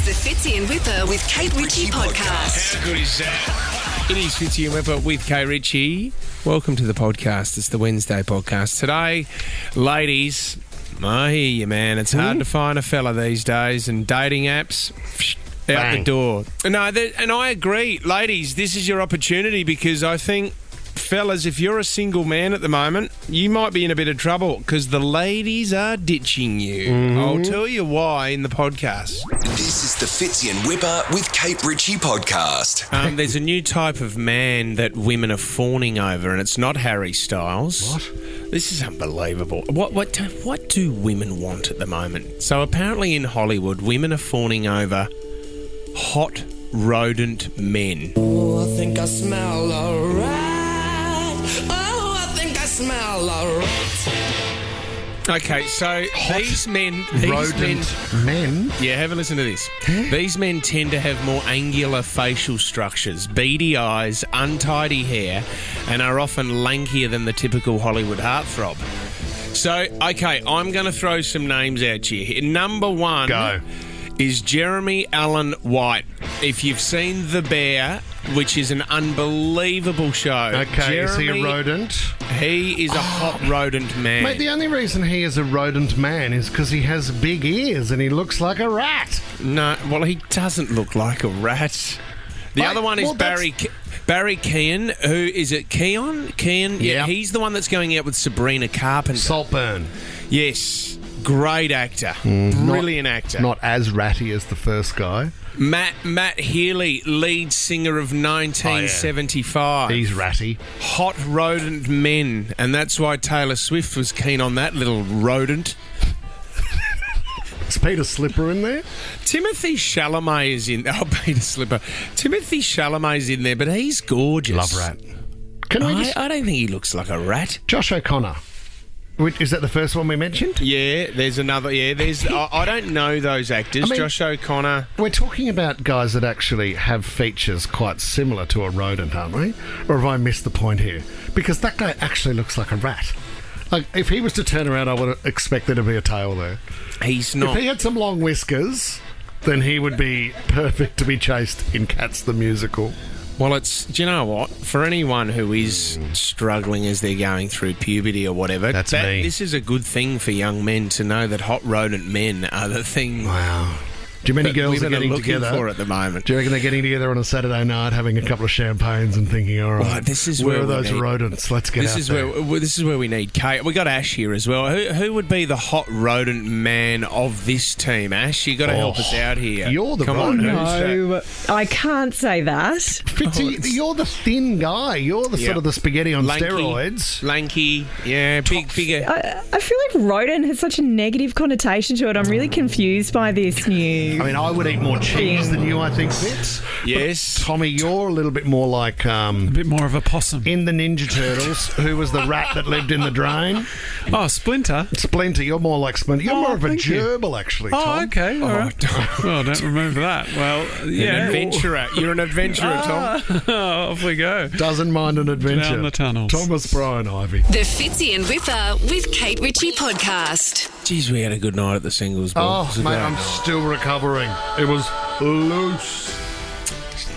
the Fitzy and Wippa with Kate Ritchie podcast. How good is that? It is Fitzy and Wippa with Kate Ritchie. Welcome to the podcast. It's the Wednesday podcast. Today, ladies, I hear you, man. It's hard to find a fella these days, and dating apps, out the door. No, and I agree. Ladies, this is your opportunity, because I think, fellas, if you're a single man at the moment, you might be in a bit of trouble because the ladies are ditching you. I'll tell you why in the podcast. This is the Fitzy and Wippa with Kate Ritchie podcast. There's a new type of man that women are fawning over, and it's not Harry Styles. What? This is unbelievable. What do women want at the moment? So apparently in Hollywood, women are fawning over hot rodent men. Oh, I think I smell a rat. Oh, I think I smell a rat. Okay, so these men... Men? Yeah, have a listen to this. These men tend to have more angular facial structures, beady eyes, untidy hair, and are often lankier than the typical Hollywood heartthrob. So, okay, I'm going to throw some names at you. Number one... Go. Is Jeremy Allen White. If you've seen The Bear, which is an unbelievable show. Okay, is he a rodent? He is a hot rodent man. Mate, the only reason he is a rodent man is because he has big ears and he looks like a rat. No, well, he doesn't look like a rat. The other one is Barry Keoghan, who is it? Keoghan? Yeah, he's the one that's going out with Sabrina Carpenter. Saltburn. Yes. Great actor. Brilliant actor. Not as ratty as the first guy. Matt Healy, lead singer of 1975. He's ratty. Hot rodent men. And that's why Taylor Swift was keen on that little rodent. Is Peter Slipper in there? Timothy Chalamet is in... Oh, Peter Slipper. Timothy Chalamet's in there, but he's gorgeous. Love rat. I don't think he looks like a rat. Josh O'Connor. Is that the first one we mentioned? Yeah, there's another. Yeah, there's. I don't know those actors. Josh O'Connor. We're talking about guys that actually have features quite similar to a rodent, aren't we? Or have I missed the point here? Because that guy actually looks like a rat. Like, if he was to turn around, I would expect there to be a tail there. He's not. If he had some long whiskers, then he would be perfect to be chased in Cats the Musical. Well, do you know what? For anyone who is struggling as they're going through puberty or whatever, me. This is a good thing for young men to know that hot rodent men are the thing. Wow. Do you many girls are getting together together for at the moment? Do you reckon they're getting together on a Saturday night, having a couple of champagnes and thinking, all right, where are those rodents? Let's get out there. This is where we need Kate. We got Ash here as well. Who would be the hot rodent man of this team? Ash, you got to help us out here. You're the rodent. No, I can't say that. Fitzy, you're the thin guy. You're the sort of the spaghetti on steroids. Lanky, yeah, bigger. I feel like rodent has such a negative connotation to it. I'm really confused by this new... I mean, I would eat more cheese than you, I think, Fitz. Yes. But Tommy, you're a little bit more like... a bit more of a possum. In the Ninja Turtles, who was the rat that lived in the drain? Oh, Splinter. You're more like Splinter. You're more of a gerbil, actually, Tom. Oh, okay. All right. Well, I don't remember that. Well, yeah. An adventurer. You're an adventurer, Tom. Off we go. Doesn't mind an adventure. Down the tunnels. Thomas Brian Ivy. The Fitzy and Wippa with Kate Ritchie podcast. Jeez, we had a good night at the singles ball. Oh, mate, I'm still recovering. It was loose.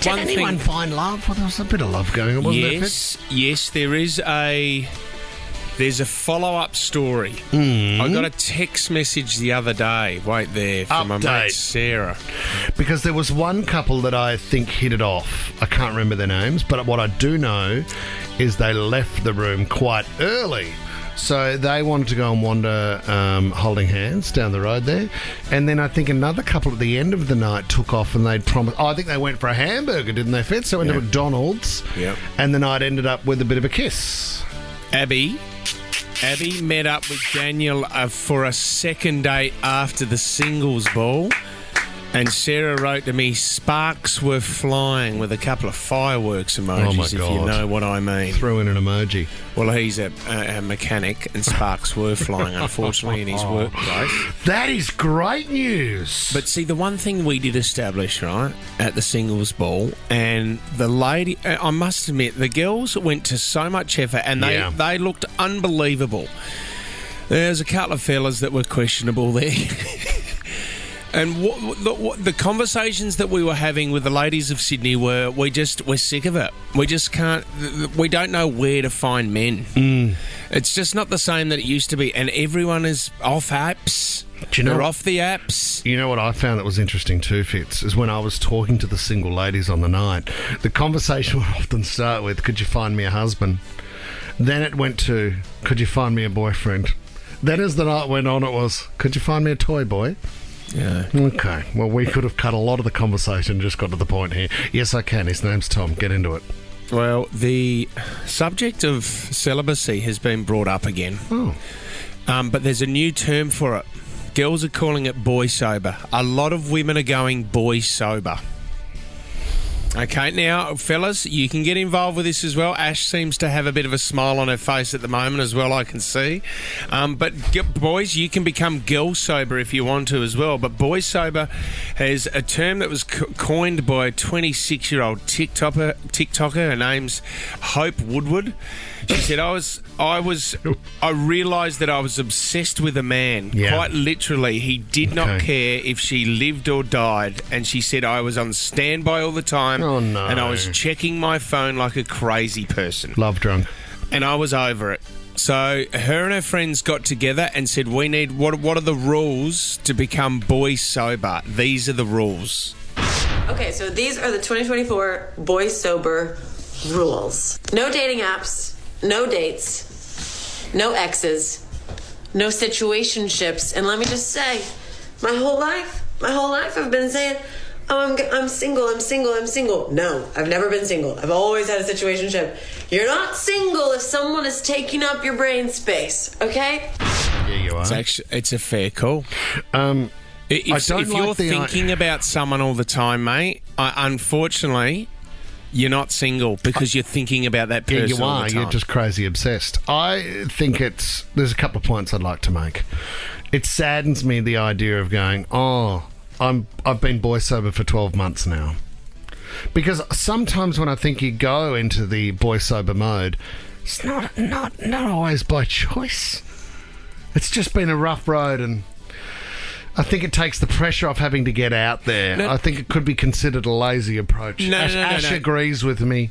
Did anyone find love? Well, there was a bit of love going on, wasn't there, Fitz? Yes, there's a follow-up story. I got a text message the other day, from my mate Sarah. Because there was one couple that I think hit it off. I can't remember their names, but what I do know is they left the room quite early. So they wanted to go and wander holding hands down the road there. And then I think another couple at the end of the night took off and they'd promised... I think they went for a hamburger, didn't they, Fitz? So went to McDonald's. Yep. And the night ended up with a bit of a kiss. Abby met up with Daniel for a second date after the singles ball. And Sarah wrote to me, sparks were flying with a couple of fireworks emojis, if you know what I mean. Throw in an emoji. Well, he's a mechanic, and sparks were flying, unfortunately, in his workplace. That is great news. But see, the one thing we did establish, right, at the singles ball, and the lady, I must admit, the girls went to so much effort, and they looked unbelievable. There's a couple of fellas that were questionable there. And what the conversations that we were having with the ladies of Sydney we're sick of it. We just can't. We don't know where to find men. It's just not the same that it used to be. And everyone is off apps. Do you know They're what- off the apps. You know what I found that was interesting too, Fitz, is when I was talking to the single ladies on the night, the conversation would often start with, could you find me a husband? Then it went to, could you find me a boyfriend? Then as the night went on, it was, could you find me a toy boy? Yeah. Okay, well, we could have cut a lot of the conversation and just got to the point here. Yes, I can. His name's Tom. Get into it. Well, the subject of celibacy has been brought up again. Oh. But there's a new term for it. Girls are calling it boy sober. A lot of women are going boy sober. Okay, now, fellas, you can get involved with this as well. Ash seems to have a bit of a smile on her face at the moment as well, I can see. But boys, you can become girl sober if you want to as well. But boy sober is a term that was coined by a 26-year-old TikToker. Her name's Hope Woodward. She said, I realised that I was obsessed with a man. Yeah. Quite literally, he did not care if she lived or died. And she said, I was on standby all the time. Oh, no. And I was checking my phone like a crazy person. Love drunk. And I was over it. So her and her friends got together and said, we need, what are the rules to become boy sober? These are the rules. Okay, so these are the 2024 boy sober rules. No dating apps, no dates, no exes, no situationships. And let me just say, my whole life I've been saying, oh, I'm single. No, I've never been single. I've always had a situationship. You're not single if someone is taking up your brain space, okay? Yeah, you are. It's a fair call. If you're thinking about someone all the time, mate, unfortunately, you're not single because you're thinking about that person. Yeah, you all are. the time. You're just crazy obsessed. I think there's a couple of points I'd like to make. It saddens me, the idea of going, I've been boy sober for 12 months now. Because sometimes when I think you go into the boy sober mode, it's not always by choice. It's just been a rough road, and I think it takes the pressure off having to get out there. No. I think it could be considered a lazy approach. Ash agrees with me.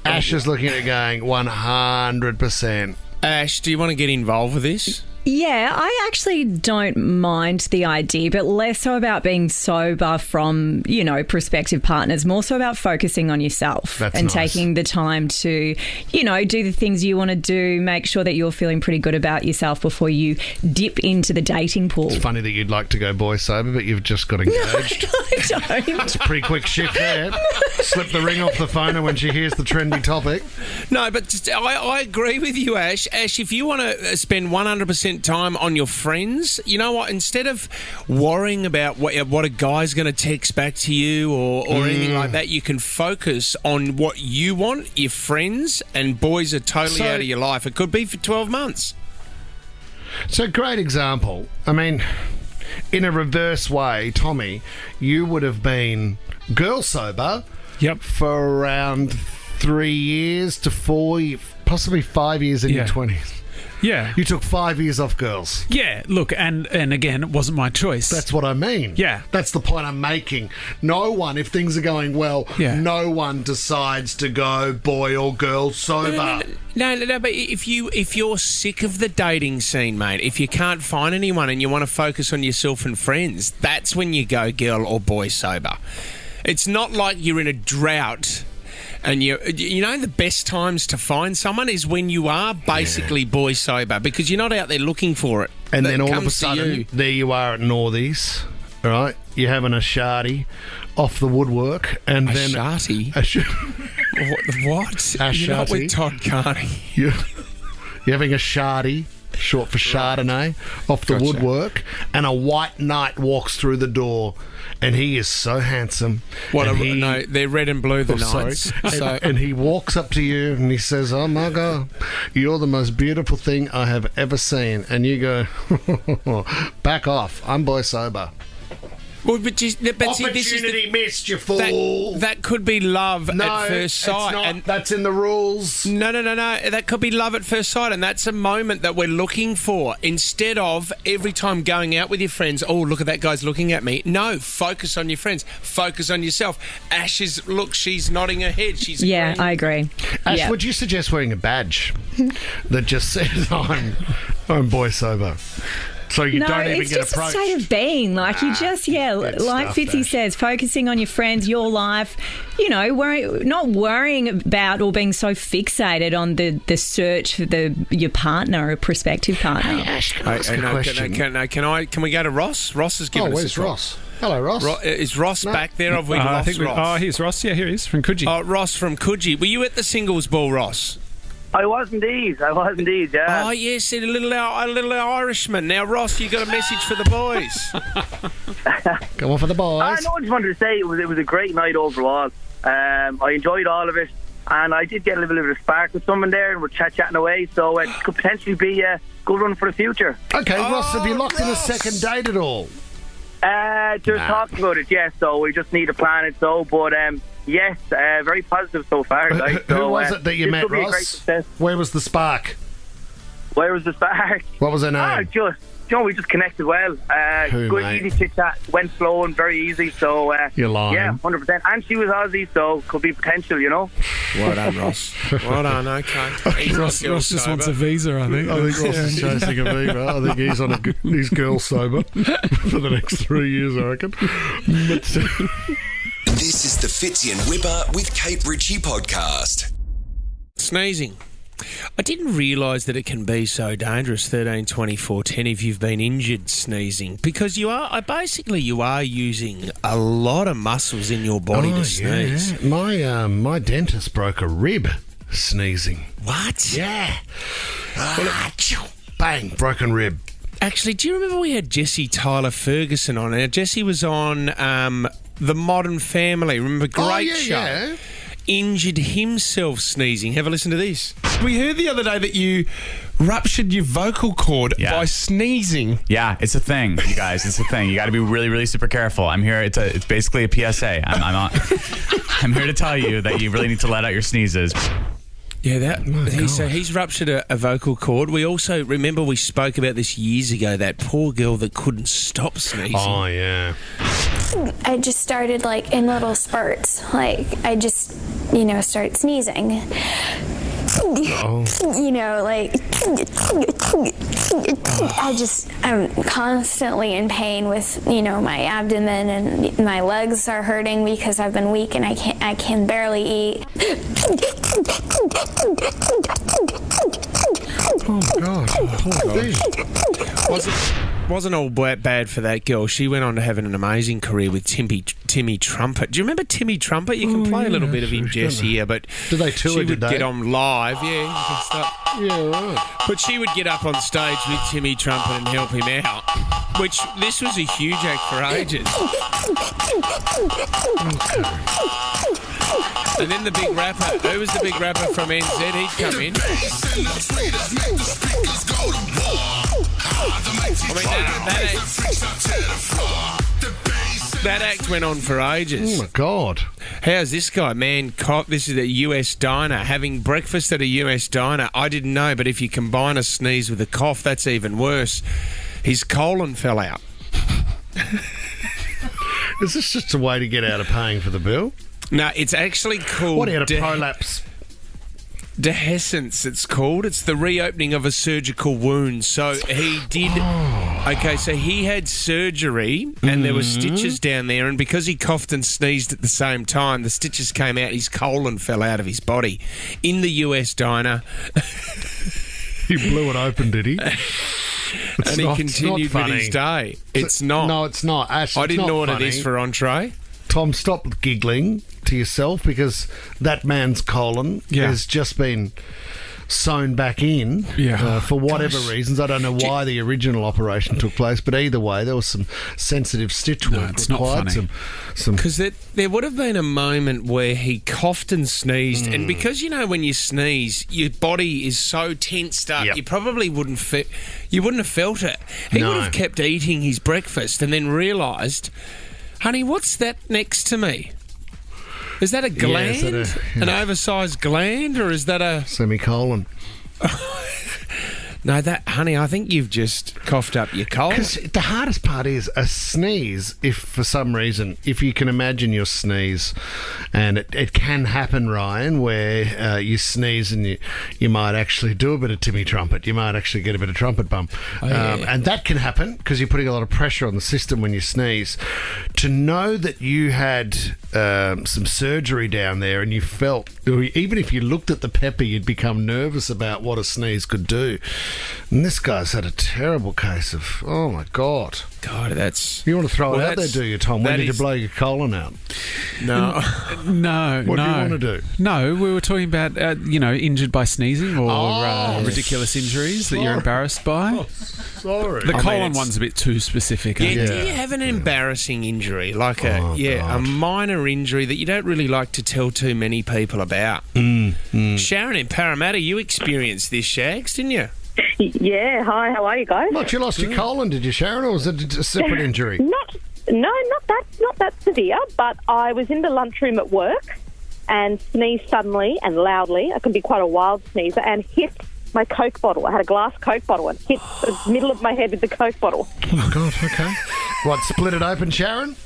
Ash is looking at it going 100%. Ash, do you want to get involved with this? Yeah, I actually don't mind the idea, but less so about being sober from, prospective partners, more so about focusing on yourself. That's and nice. Taking the time to, do the things you want to do, make sure that you're feeling pretty good about yourself before you dip into the dating pool. It's funny that you'd like to go boy sober, but you've just got engaged. I don't. It's a pretty quick shift there. Slip the ring off the phone and when she hears the trendy topic. No, but I agree with you, Ash. Ash, if you want to spend 100% time on your friends, you know what? Instead of worrying about what a guy's going to text back to you or anything like that, you can focus on what you want, your friends, and boys are totally out of your life. It could be for 12 months. So, great example. I mean, in a reverse way, Tommy, you would have been girl sober for around 3 years to 4, possibly 5 years in your 20s. Yeah. You took 5 years off girls. Yeah, look, and again, it wasn't my choice. That's what I mean. Yeah. That's the point I'm making. No one, if things are going well, no one decides to go boy or girl sober. No, but if you're sick of the dating scene, mate, if you can't find anyone and you want to focus on yourself and friends, that's when you go girl or boy sober. It's not like you're in a drought. And the best times to find someone is when you are basically boy sober because you're not out there looking for it. And That then all of a comes to sudden, you. there you are at Northies, right? You're having a shardy off the woodwork. And A then sharty? What? A You're not sharty? with Todd Carney. You're having a shardy, short for Chardonnay, off the Gotcha. woodwork, and a white knight walks through the door, and he is so handsome. No, they're red and blue, the Knights. So, And he walks up to you and he says, "Oh my God, you're the most beautiful thing I have ever seen." And you go, "Back off, I'm boy sober." Well, but see, this is missed, you fool. that could be love at first sight. It's not. And that's in the rules. No. That could be love at first sight, and that's a moment that we're looking for. Instead of every time going out with your friends, oh, look at that guy's looking at me. No, focus on your friends. Focus on yourself. Ash she's nodding her head. She's Yeah, agreeing. I agree. Ash, Yeah. would you suggest wearing a badge that just says I'm boy sober? So you don't even it's get just approached. a state of being. Like you just, good like stuff, Fitzy Ash. says, focusing on your friends, your life. Not worrying about or being so fixated on the search for your partner or prospective partner. Hey, Ash, can I ask a question? Can we go to Ross? Ross has given us where's a call. Ross? Hello, Ross. Is Ross back there? Or have we lost Ross? Here's Ross. Yeah, here he is from Coogee. Oh, Ross from Coogee. Were you at the singles ball, Ross? I was indeed, yeah. Oh, yes, a little Irishman. Now, Ross, you got a message for the boys. Come on for the boys. I just wanted to say it was a great night overall. I enjoyed all of it, and I did get a little bit of a spark with someone there, and we're chatting away, so it could potentially be a good one for the future. Okay, Ross, have you locked in a second date at all? They're talking about it, yes, so we just need to plan it, but yes, very positive so far. Guys. Who So, was it that you this met, could be a great Ross? success. Where was the spark? Where was the spark? What was her name? We just connected well. Who, Good, mate? easy chit chat. Went slow and very easy. So You're lying. Yeah, 100%. And she was Aussie, so could be potential. Well done, Ross. Well done. Okay. Ross just wants a visa, I think. I think Ross is chasing a Viva. I think he's on he's girl sober for the next 3 years, I reckon. But, This is the Fitzy and Wippa with Kate Ritchie podcast. Sneezing. I didn't realise that it can be so dangerous, 13, 24, 10, if you've been injured sneezing, because you are using a lot of muscles in your body to sneeze. Yeah. My dentist broke a rib sneezing. What? Yeah. Bang, broken rib. Actually, do you remember we had Jesse Tyler Ferguson on? Now, Jesse was on The Modern Family. Remember, great show. Yeah. Injured himself sneezing. Have a listen to this. We heard the other day that you ruptured your vocal cord by sneezing. Yeah, it's a thing, you guys. It's a thing. You got to be really, really super careful. I'm here. It's basically a PSA. I'm here to tell you that you really need to let out your sneezes. Yeah, so he's ruptured a vocal cord. We also, remember we spoke about this years ago, that poor girl that couldn't stop sneezing. Oh, yeah. I just started in little spurts. I just, started sneezing. I'm constantly in pain with, my abdomen, and my legs are hurting because I've been weak and I can barely eat. Oh, God. Poor thing. Wasn't all bad for that girl. She went on to have an amazing career with Timmy Trumpet. Do you remember Timmy Trumpet? You can play a little bit of him, Jess, here, but did they tour? She would did they? get on live, yeah. You can start. Yeah, right. But she would get up on stage with Timmy Trumpet and help him out. Which this was a huge act for ages. And then the big rapper. Who was the big rapper from NZ? He'd come in. That act went on for ages. Oh, my God. How's this guy, man? This is a US diner. Having breakfast at a US diner. I didn't know, but if you combine a sneeze with a cough, that's even worse. His colon fell out. Is this just a way to get out of paying for the bill? No, it's actually called... What, he had a prolapse? Dehiscence, it's called. It's the reopening of a surgical wound. So he did... Okay, so he had surgery and there were stitches down there, and because he coughed and sneezed at the same time, the stitches came out, his colon fell out of his body. In the US diner... He blew it open, did he? And he continued with his day. It's not. No, it's not. Ash, I didn't order funny. this for entree. Tom, stop giggling to yourself, because that man's colon has just been sewn back in for whatever reasons. I don't know why the original operation took place, but either way, there was some sensitive stitch work required. Because there would have been a moment where he coughed and sneezed, and because when you sneeze, your body is so tensed up, you probably wouldn't have felt it. He would have kept eating his breakfast and then realised Honey, what's that next to me? Is that a gland? Yeah, is that an oversized gland, or is that a... Semicolon. No, honey, I think you've just coughed up your colon. Because the hardest part is a sneeze, if for some reason, if you can imagine your sneeze, and it can happen, Ryan, where you sneeze and you might actually do a bit of Timmy Trumpet. You might actually get a bit of trumpet bump. And that can happen because you're putting a lot of pressure on the system when you sneeze. To know that you had some surgery down there and you felt, even if you looked at the pepper, you'd become nervous about what a sneeze could do. And this guy's had a terrible case of, oh my God. God, that's... You want to throw it out there, do you, Tom? When did you blow your colon out? No. No. What do you want to do? No, we were talking about, injured by sneezing or ridiculous injuries that you're embarrassed by. Oh, sorry. The colon one's a bit too specific. Yeah, do you have an embarrassing injury? Like a minor injury that you don't really like to tell too many people about? Sharon in Parramatta, you experienced this, Shags, didn't you? Yeah, hi, how are you guys? Not you lost your colon, did you, Sharon, or was it a separate injury? Not that severe, but I was in the lunchroom at work and sneezed suddenly and loudly. I can be quite a wild sneezer, and hit my Coke bottle. I had a glass Coke bottle and hit the middle of my head with the Coke bottle. Oh, God, okay. What, split it open, Sharon?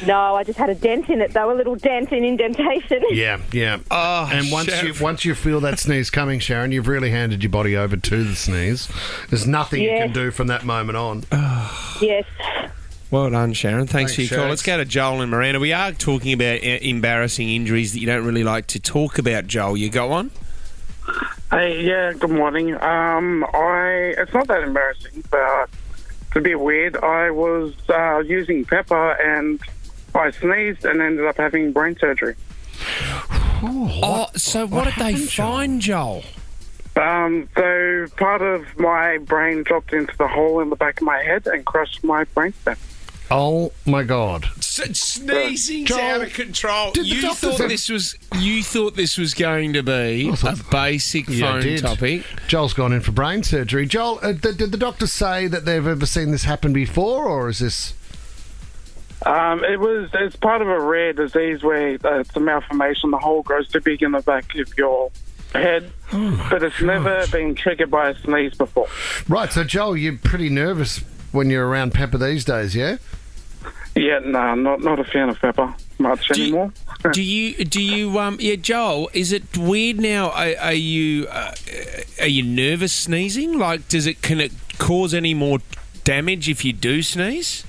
No, I just had a dent in it, though, a little dent in indentation. Yeah. Oh, and once you feel that sneeze coming, Sharon, you've really handed your body over to the sneeze. There's nothing you can do from that moment on. Yes. Well done, Sharon. Thanks for your call. Sharon. Let's go to Joel and Miranda. We are talking about embarrassing injuries that you don't really like to talk about, Joel. You got one? Hey, yeah, good morning. It's not that embarrassing, but it's a bit weird. I was using pepper and I sneezed and ended up having brain surgery. So what did they find, Joel? So part of my brain dropped into the hole in the back of my head and crushed my brainstem. Oh my God! Sneezing's out of control. You thought this was going to be a basic phone topic. Joel's gone in for brain surgery. Joel, did the doctors say that they've ever seen this happen before, or is this? It's part of a rare disease where it's a malformation. The hole grows too big in the back of your head, but it's never been triggered by a sneeze before. Right, so Joel, you're pretty nervous when you're around Pepper these days, yeah? Yeah, no, not a fan of Pepper much anymore. Do you Joel, is it weird now? Are you nervous sneezing? Like, can it cause any more damage if you do sneeze?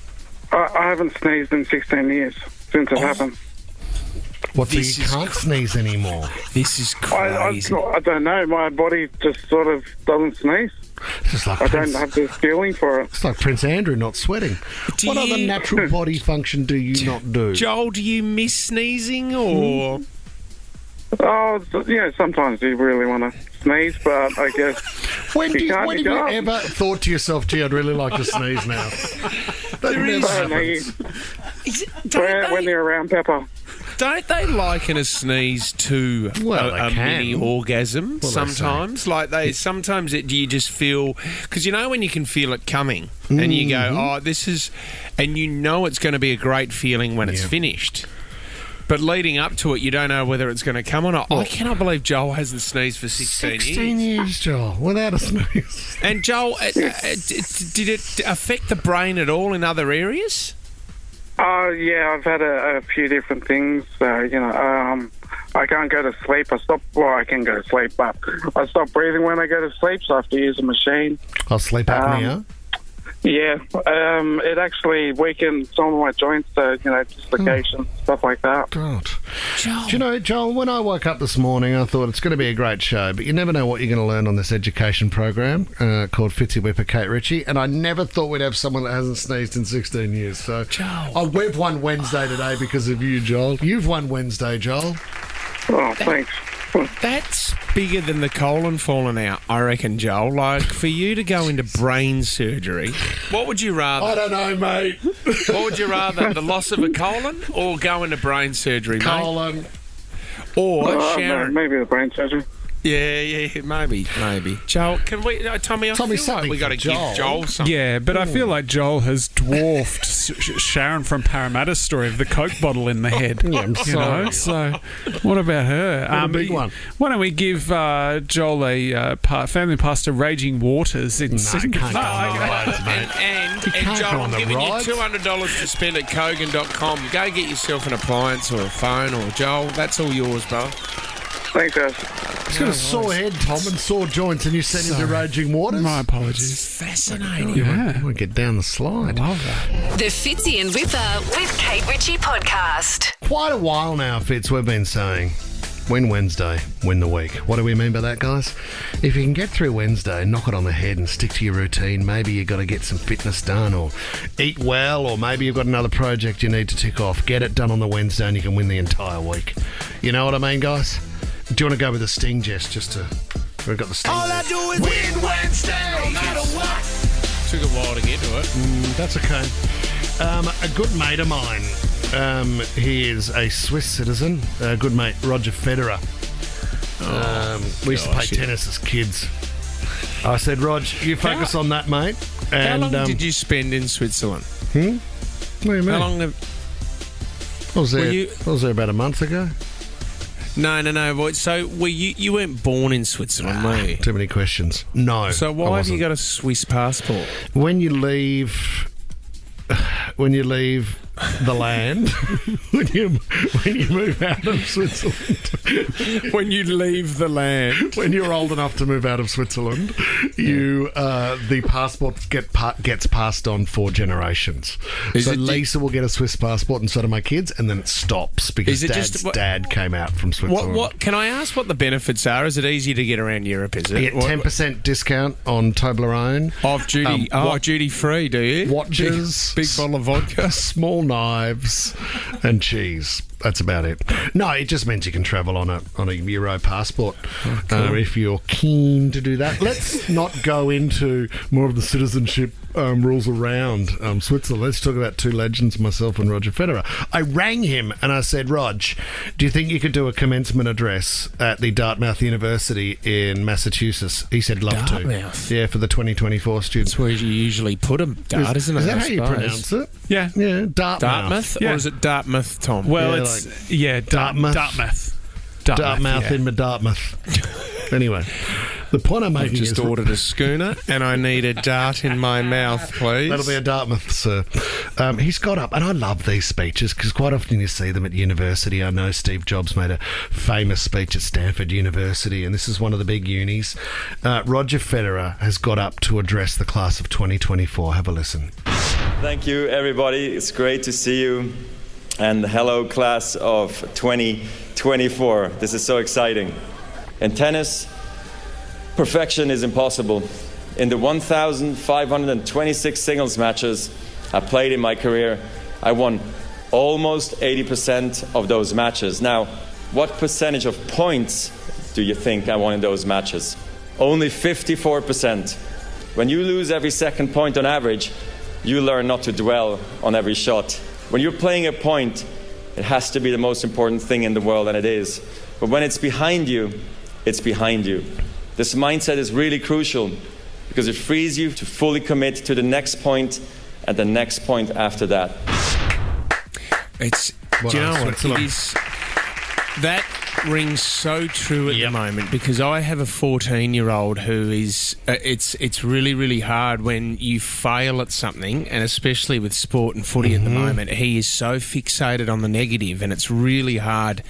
I haven't sneezed in 16 years since it happened. What, so you can't sneeze anymore? This is crazy. I don't know. My body just sort of doesn't sneeze. I don't have this feeling for it. It's like Prince Andrew not sweating. What other natural body function do you not do? Joel, do you miss sneezing or...? Sometimes you really want to sneeze, but I guess... When have you ever thought to yourself, gee, I'd really like to sneeze now? When they're around Pepper. Don't they liken a sneeze to a mini orgasm sometimes? Sometimes you just feel... Because you know when you can feel it coming and you go, this is... And you know it's going to be a great feeling when it's finished. But leading up to it, you don't know whether it's going to come or not. I cannot believe Joel hasn't sneezed for 16 years. 16 years, Joel, without a sneeze. And Joel, did it affect the brain at all in other areas? Yeah, I've had a few different things. I can't go to sleep. I can go to sleep, but I stop breathing when I go to sleep, so I have to use a machine. Sleep apnea? Yeah, it actually weakened some of my joints, dislocation, stuff like that. God. Do you know, Joel, when I woke up this morning, I thought it's going to be a great show, but you never know what you're going to learn on this education program called Fitzy, Wippa, Kate Ritchie, and I never thought we'd have someone that hasn't sneezed in 16 years. So we've won Wednesday today because of you, Joel. You've won Wednesday, Joel. Oh, thanks. That's bigger than the colon falling out, I reckon, Joel. Like, for you to go into brain surgery, what would you rather? I don't know, mate. What would you rather, the loss of a colon or go into brain surgery, Colon. mate? Or, Sharon... maybe the brain surgery. Yeah, maybe. Joel, can we... Tommy, I feel like we got to give Joel something. Yeah, but I feel like Joel has dwarfed Sharon from Parramatta's story of the Coke bottle in the head. Yeah, I'm sorry. So what about her? A big one. Why don't we give Joel a family pass to Raging Waters in Sydney? Can't go on the rides, mate. And can't Joel, go on I'm the giving rides. you $200 to spend at Kogan.com. Go get yourself an appliance or a phone or Joel. That's all yours, bro. Thanks, guys. He's got a sore head, Tom, and sore joints, and you send him to Raging Waters? My apologies. Fascinating. Yeah. I want to get down the slide. Love that. The Fitzy and Wippa with Kate Ritchie podcast. Quite a while now, Fitz, we've been saying, win Wednesday, win the week. What do we mean by that, guys? If you can get through Wednesday, knock it on the head and stick to your routine, maybe you've got to get some fitness done or eat well, or maybe you've got another project you need to tick off. Get it done on the Wednesday and you can win the entire week. You know what I mean, guys? Do you want to go with the sting, Jess, just to... We've got the sting. All I do is win Wednesday, no matter what. Took a while to get to it. That's okay. A good mate of mine, he is a Swiss citizen, a good mate, Roger Federer. We used to play tennis as kids. I said, Rog, you focus on that, mate. And, How long did you spend in Switzerland? What do you mean? How long I was there about a month ago. No. Boy. So you weren't born in Switzerland, were you? Too many questions. No. So why have you got a Swiss passport? When you leave the land, when you move out of Switzerland, when you leave the land, when you're old enough to move out of Switzerland, you the passport gets passed on for generations. So Lisa will get a Swiss passport, and so do my kids, and then it stops because dad came out from Switzerland. What can I ask? What the benefits are? Is it easy to get around Europe? Is it? You get 10% discount on Toblerone. Off duty. Duty free. Do you? Watches, big bottle of vodka, small knives, and cheese. That's about it. No, it just means you can travel on a Euro passport if you're keen to do that. Let's not go into more of the citizenship rules around Switzerland. Let's talk about two legends, myself and Roger Federer. I rang him and I said, Rog, do you think you could do a commencement address at the Dartmouth University in Massachusetts? He said, love Dartmouth? to. Yeah, for the 2024 students. That's where you usually put them, isn't it? Is that how you pronounce it? Yeah. Dartmouth? Yeah. Or is it Dartmouth, Tom? Well, Dartmouth. Dartmouth in my Dartmouth. Anyway, the point I'm making is... I've just ordered a schooner and I need a dart in my mouth, please. That'll be a Dartmouth, sir. He's got up, and I love these speeches because quite often you see them at university. I know Steve Jobs made a famous speech at Stanford University, and this is one of the big unis. Roger Federer has got up to address the class of 2024. Have a listen. Thank you, everybody. It's great to see you. And hello, class of 2024. This is so exciting. In tennis, perfection is impossible. In the 1,526 singles matches I played in my career, I won almost 80% of those matches. Now, what percentage of points do you think I won in those matches? Only 54%. When you lose every second point on average, you learn not to dwell on every shot. When you're playing a point, it has to be the most important thing in the world, and it is. But when it's behind you, it's behind you. This mindset is really crucial because it frees you to fully commit to the next point and the next point after that. Do you know what? It is, that rings so true at the moment because I have a 14-year-old who is... it's really, really hard when you fail at something, and especially with sport and footy at the moment. He is so fixated on the negative, and it's really hard.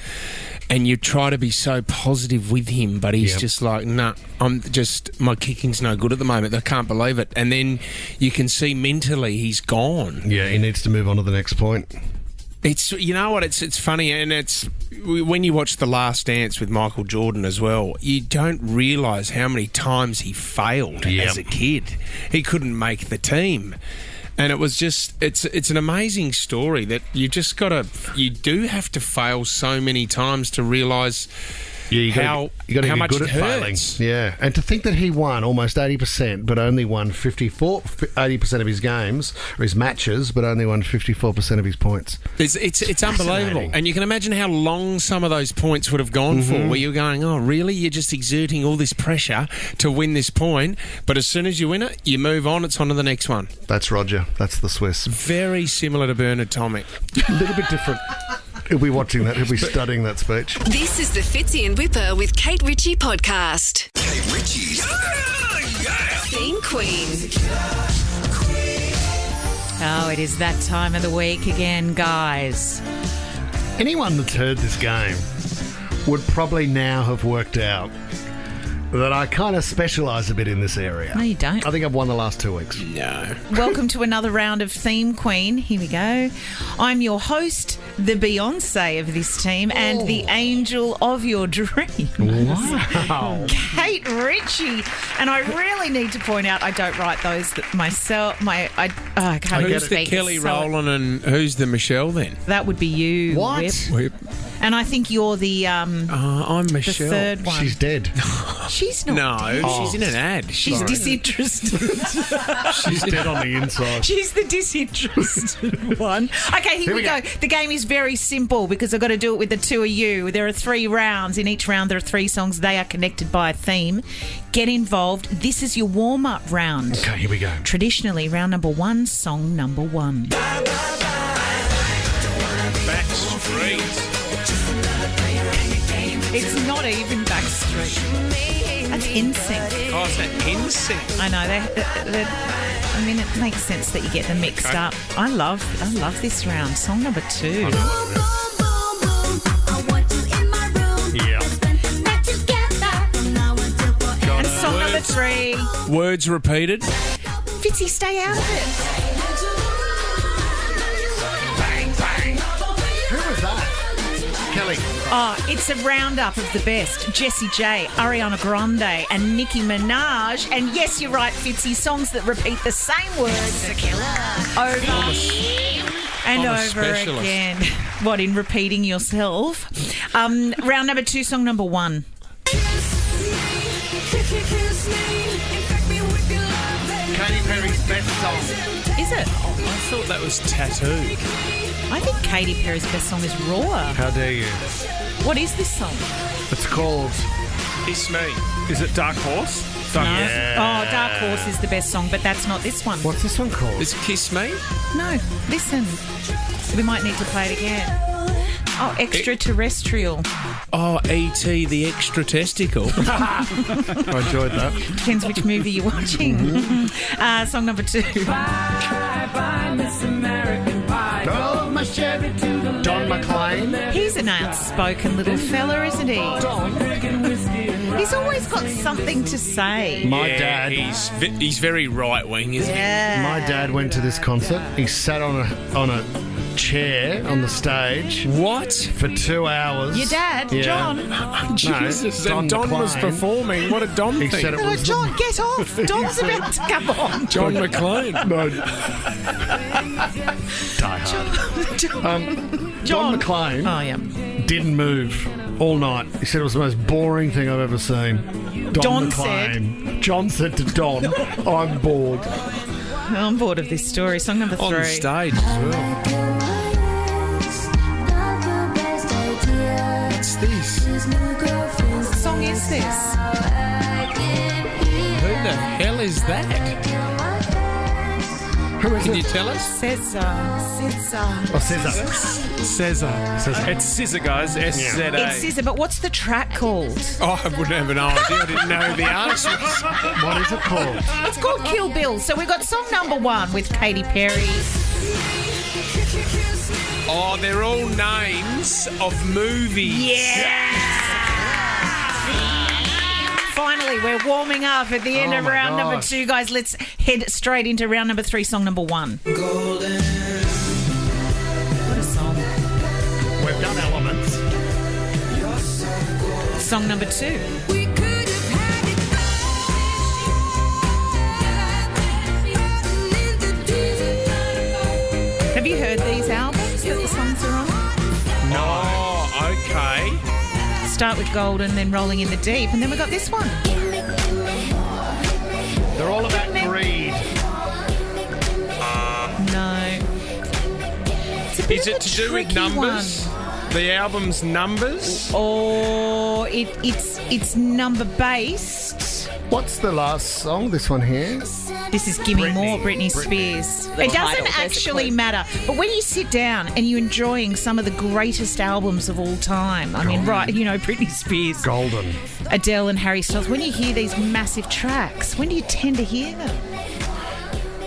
And you try to be so positive with him, but he's just like, nah, my kicking's no good at the moment. I can't believe it. And then you can see mentally he's gone. Yeah, he needs to move on to the next point. It's, you know what, it's funny, and it's when you watch The Last Dance with Michael Jordan as well, you don't realise how many times he failed as a kid. He couldn't make the team. And it was just, it's an amazing story that you do have to fail so many times to realise you how got to much get good it at failing. hurts. Yeah, and to think that he won almost 80%, but only won 80% of his games or his matches, but only won 54% of his points. It's unbelievable, and you can imagine how long some of those points would have gone for. Where you're going, oh, really? You're just exerting all this pressure to win this point, but as soon as you win it, you move on. It's on to the next one. That's Roger. That's the Swiss. Very similar to Bernard Tomic. A little bit different. He'll be watching that. He'll be studying that speech. This is the Fitzy and Wippa with Kate Ritchie podcast. Kate Ritchie's Theme Queen. Oh, it is that time of the week again, guys. Anyone that's heard this game would probably now have worked out that I kind of specialise a bit in this area. No, you don't. I think I've won the last 2 weeks. No. Welcome to another round of Theme Queen. Here we go. I'm your host, the Beyonce of this team, and the angel of your dreams. Wow. Kate Ritchie. And I really need to point out I don't write those myself. I can't Who's the Kelly Rowland and who's the Michelle then? That would be you. What? Whip. And I think you're the I'm Michelle. the third one. She's dead. She's not No, dead. she's in an ad. She's disinterested. She's dead on the inside. She's the disinterested one. Okay, here we go. The game is very simple because I've got to do it with the two of you. There are 3 rounds. In each round, there are 3 songs. They are connected by a theme. Get involved. This is your warm-up round. Okay, here we go. Traditionally, round number 1, song number 1. Backstreet. It's not even Backstreet. That's NSYNC. Oh, is that NSYNC? I know. I mean, it makes sense that you get them mixed up. I love this round. Song number 2. Yeah. And song number 3. Words repeated. Fitzy, stay out of it. Who was that? Kelly. Oh, it's a roundup of the best. Jessie J, Ariana Grande, and Nicki Minaj. And yes, you're right, Fitzy, songs that repeat the same words over and I'm a over specialist. again. What, in repeating yourself? Round number 2, song number 1. Katy Perry's best song. Is it? I thought that was Tattoo. I think Katy Perry's best song is Raw. How dare you? What is this song? It's called Kiss Me. Is it Dark Horse? No. Oh, Dark Horse is the best song, but that's not this one. What's this one called? Is it Kiss Me? No, listen. We might need to play it again. Oh, Extraterrestrial. Oh, E.T. the Extra Testicle. I enjoyed that. Depends which movie you're watching. Song number 2. Don McLean. He's an outspoken little fella, isn't he? He's always got something to say. My dad. He's very right wing, isn't he? Yeah. My dad went to this concert. He sat on a chair on the stage. What? For 2 hours. Your dad, Yeah. John. Jesus, No, and Don was McLean. performing. What a Don He thing. said it No, was John, get off. Don's about to come on. John McLean. No. Die hard. Don McLean Oh, yeah. didn't move all night. He said it was the most boring thing I've ever seen. Don McLean. John said to Don, I'm bored. I'm bored of this story. Song number 3. On stage as well. What's this? What song is this? Who the hell is that? Who is Can it? you tell us? Cesar. Oh, Cesar. Scissor. It's Scissor, guys. S-Z-A. It's Cesar, but what's the track called? Oh, I wouldn't have an idea. I didn't know the answers. What is it called? It's called Kill Bill. So we've got song number 1 with Katy Perry. Oh, they're all names of movies. Yes! Finally, we're warming up at the end Oh of my round number gosh. 2, guys. Let's head straight into round number 3, song number 1. Golden. What a song. We've done Elements. Song number 2. We could have had it back. Have you heard these albums that the songs are on? Oh, okay. start with Golden, then Rolling in the Deep, and then we got this one. They're all about greed. No. Is it to do with numbers? The album's numbers? Or it's number based. What's the last song? This one here? This is Gimme More, Britney Spears. It doesn't actually matter. But when you sit down and you're enjoying some of the greatest albums of all time, I mean, right, you know, Britney Spears, Golden, Adele and Harry Styles, when you hear these massive tracks, when do you tend to hear them?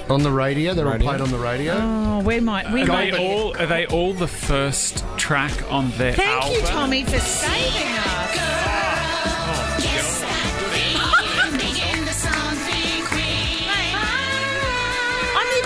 On the radio? They're all played on the radio? Oh, Are they all the first track on their album? Thank you, Tommy, for saving us.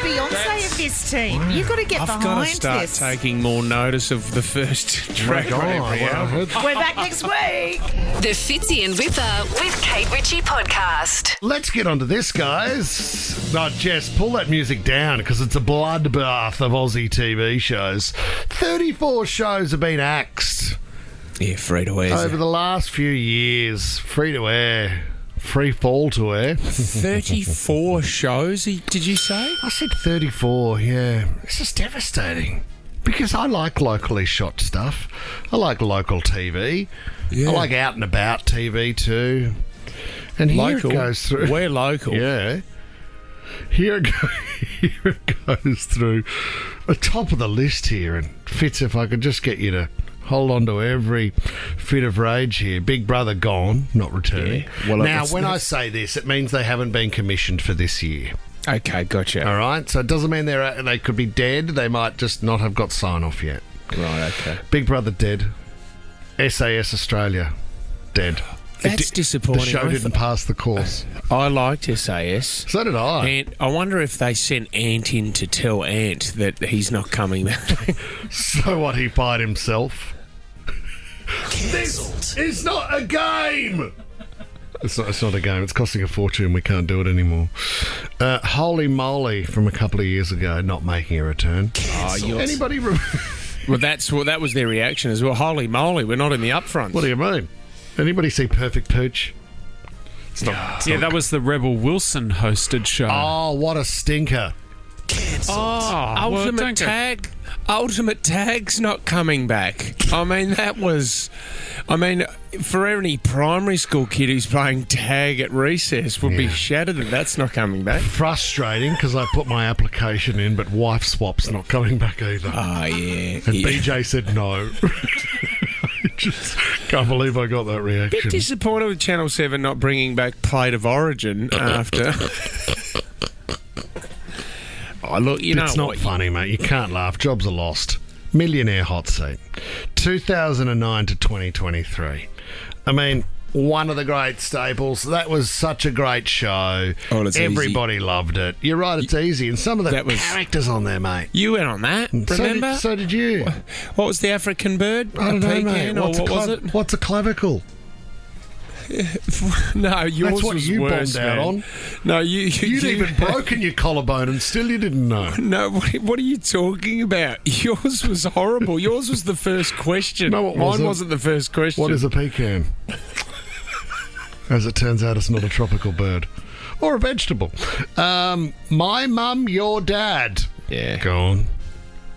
Beyonce of this team. You've got to get I've behind got to start this. taking more notice of the first track on every album. We're back next week. The Fitzy and Wippa with Kate Ritchie podcast. Let's get onto this, guys. No, Jess, pull that music down because it's a bloodbath of Aussie TV shows. 34 shows have been axed. Yeah, free to air. Over the last few years, free to air. Free fall to air. 34 shows, did you say? I said 34, yeah. It's just devastating. Because I like locally shot stuff. I like local TV. Yeah. I like out and about TV too. And here Local? it goes through. We're local. Yeah. Here it goes through the top of the list here. And Fitz, if I could just get you to hold on to every fit of rage here. Big Brother gone, not returning. Yeah. Well, now, when I say this, it means they haven't been commissioned for this year. Okay, gotcha. All right, so it doesn't mean they could be dead. They might just not have got sign-off yet. Right, okay. Big Brother dead. SAS Australia dead. That's disappointing. The show didn't pass the course. I liked SAS. So did I. And I wonder if they sent Ant in to tell Ant that he's not coming back. So what, he fired himself? This is not a game! It's not a game. It's costing a fortune. We can't do it anymore. Holy Moly from a couple of years ago, not making a return. Anybody Well, that was their reaction as well. Holy moly, we're not in the upfronts. What do you mean? Anybody see Perfect Pooch? That was the Rebel Wilson hosted show. Oh, what a stinker. Ultimate Tag's not coming back. I mean, for any primary school kid who's playing tag at recess would be shattered that that's not coming back. Frustrating because I put my application in, but Wife Swap's not coming back either. Oh, yeah. And BJ said no. I just can't believe I got that reaction. Bit disappointed with Channel 7 not bringing back Plate of Origin after... Oh, look, it's not funny, mate. You can't laugh. Jobs are lost. Millionaire Hot Seat. 2009 to 2023. I mean, one of the great staples. That was such a great show. Oh, it's Everybody loved it. You're right, it's easy. And some of the characters on there, mate. You went on that, remember? So did you. What was the African bird? I don't know, mate. What was it? What's a clavicle? No, yours That's what was you worse, bombed out man. on. No, you'd even broken your collarbone and still you didn't know. No, what are you talking about? Yours was horrible. Yours was the first question. No, it wasn't. Mine wasn't the first question. What is a pecan? As it turns out, it's not a tropical bird. Or a vegetable. My mum, your dad. Yeah. Go on.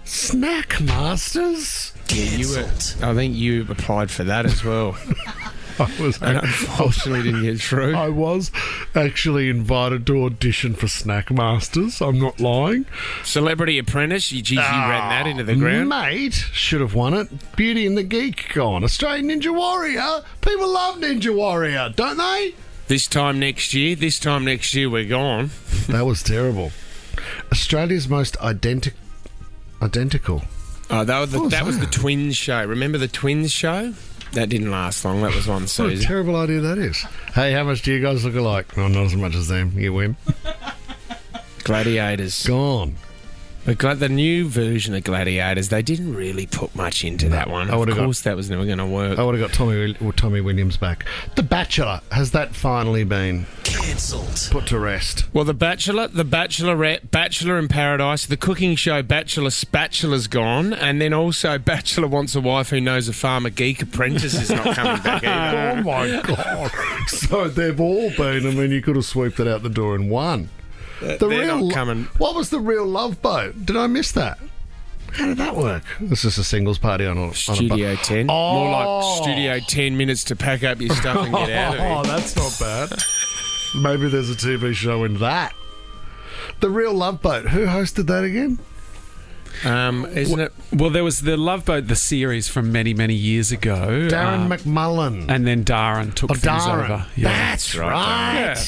Snack Masters? Yeah, I think you applied for that as well. And unfortunately didn't get through. I was actually invited to audition for Snack Masters. I'm not lying. Celebrity Apprentice. You ran that into the ground. Mate, should have won it. Beauty and the Geek gone. Australian Ninja Warrior. People love Ninja Warrior, don't they? This time next year we're gone. That was terrible. Australia's most identical. Oh, that was the Twins show. Remember the Twins show? That didn't last long. That was one season. What a terrible idea that is. Hey, how much do you guys look alike? Oh, not as much as them. You win. Gladiators. Gone. The new version of Gladiators, they didn't really put much into that one. Of course, that was never going to work. I would have got Tommy Williams back. The Bachelor, has that finally been cancelled, put to rest? Well, The Bachelor, The Bachelorette, Bachelor in Paradise, the cooking show Bachelor Spatula's gone, and then also Bachelor Wants a Wife Who Knows a Farmer Geek Apprentice is not coming back either. Oh my God. So they've all been, and then you could have swooped it out the door in one. They're not coming. What was the real Love Boat? Did I miss that? How did that work? This is a singles party on a Studio 10. Oh. More like Studio 10 minutes to pack up your stuff and get out of here. Oh, that's not bad. Maybe there's a TV show in that. The Real Love Boat. Who hosted that again? Isn't it? Well, there was the Love Boat, the series from many, many years ago. Darren McMullen. And then Darren took things over. Yeah. That's right. Yeah.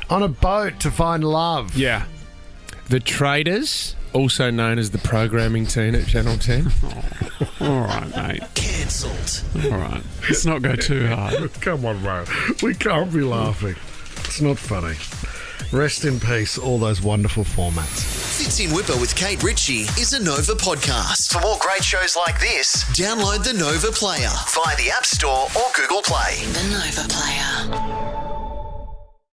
On a boat to find love. Yeah. The Traders, also known as the programming team at Channel 10. All right, mate. Cancelled. All right. Let's not go too hard. Come on, bro. We can't be laughing. It's not funny. Rest in peace, all those wonderful formats. Fitzy and Wippa with Kate Ritchie is a Nova podcast. For more great shows like this, download the Nova Player via the App Store or Google Play. The Nova Player.